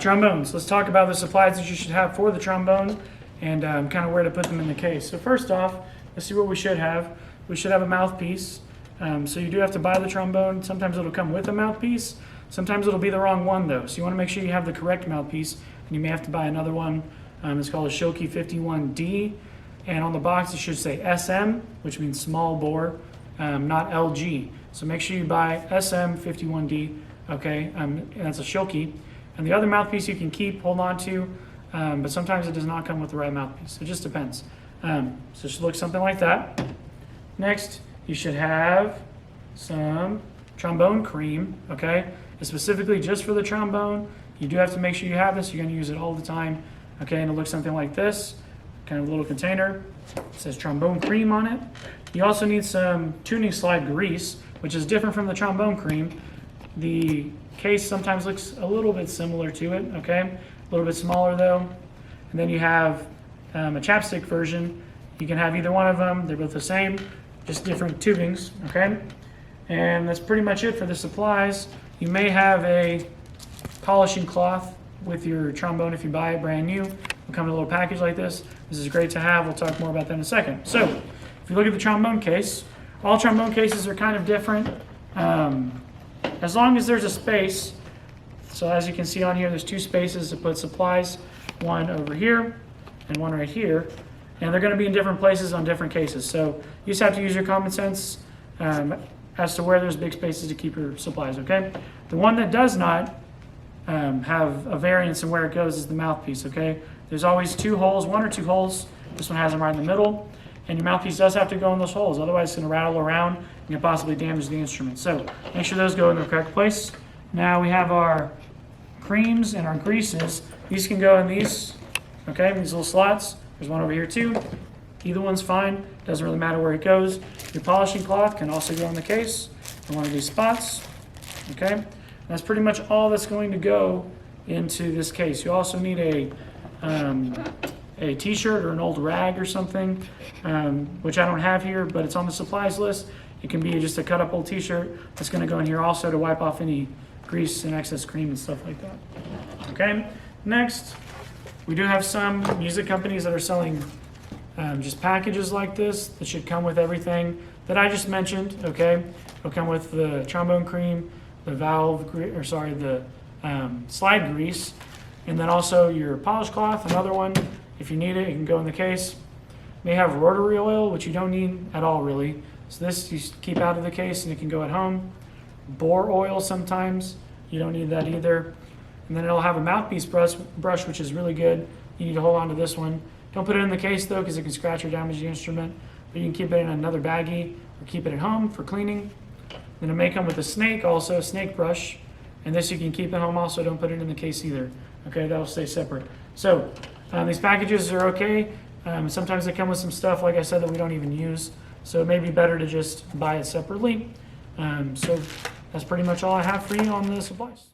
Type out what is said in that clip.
trombones. Let's talk about the supplies that you should have for the trombone and kind of where to put them in the case. So first off, let's see what we should have. We should have a mouthpiece. So you do have to buy the trombone. Sometimes it'll come with a mouthpiece. Sometimes it'll be the wrong one though. So you want to make sure you have the correct mouthpiece, and you may have to buy another one. It's called a Shoki 51D. And on the box it should say SM, which means small bore, not LG. So make sure you buy SM 51D, okay? And that's a Shoki. And the other mouthpiece you can keep, hold on to, but sometimes it does not come with the right mouthpiece. It just depends. So it should look something like that. Next, you should have some trombone cream, okay? It's specifically just for the trombone. You do have to make sure you have this. You're gonna use it all the time, okay? And it looks something like this, kind of a little container. It says trombone cream on it. You also need some tuning slide grease, which is different from the trombone cream. The case sometimes looks a little bit similar to it, okay? A little bit smaller though. And then you have a chapstick version. You can have either one of them. They're both the same, just different tubings, okay? And that's pretty much it for the supplies. You may have a polishing cloth with your trombone if you buy it brand new. It'll come in a little package like this. This is great to have. We'll talk more about that in a second. So if you look at the trombone case, all trombone cases are kind of different. As long as there's a space, so as you can see on here, there's two spaces to put supplies, one over here and one right here, and they're going to be in different places on different cases. So you just have to use your common sense as to where there's big spaces to keep your supplies, okay? The one that does not have a variance in where it goes is the mouthpiece, okay? There's always two holes, one or two holes. This one has them right in the middle, and your mouthpiece does have to go in those holes, otherwise it's going to rattle around and can possibly damage the instrument. So make sure those go in the correct place. Now we have our creams and our greases. These can go in these, okay, these little slots. There's one over here too. Either one's fine, doesn't really matter where it goes. Your polishing cloth can also go in the case in one of these spots, okay? And that's pretty much all that's going to go into this case. You also need a t-shirt or an old rag or something, which I don't have here, but it's on the supplies list. It can be just a cut up old t-shirt that's going to go in here also to wipe off any grease and excess cream and stuff like that. Okay, next, we do have some music companies that are selling just packages like this that should come with everything that I just mentioned, okay? It'll come with the trombone cream, the the slide grease, and then also your polish cloth, another one. If you need it, it can go in the case. May have rotary oil, which you don't need at all really. So this you keep out of the case and it can go at home. Bore oil sometimes, you don't need that either. And then it'll have a mouthpiece brush, which is really good. You need to hold on to this one. Don't put it in the case though, because it can scratch or damage the instrument. But you can keep it in another baggie or keep it at home for cleaning. Then it may come with a snake, also a snake brush. And this you can keep at home also, don't put it in the case either. Okay, that'll stay separate. So these packages are okay. Sometimes they come with some stuff, like I said, that we don't even use. So it may be better to just buy it separately. So that's pretty much all I have for you on the supplies.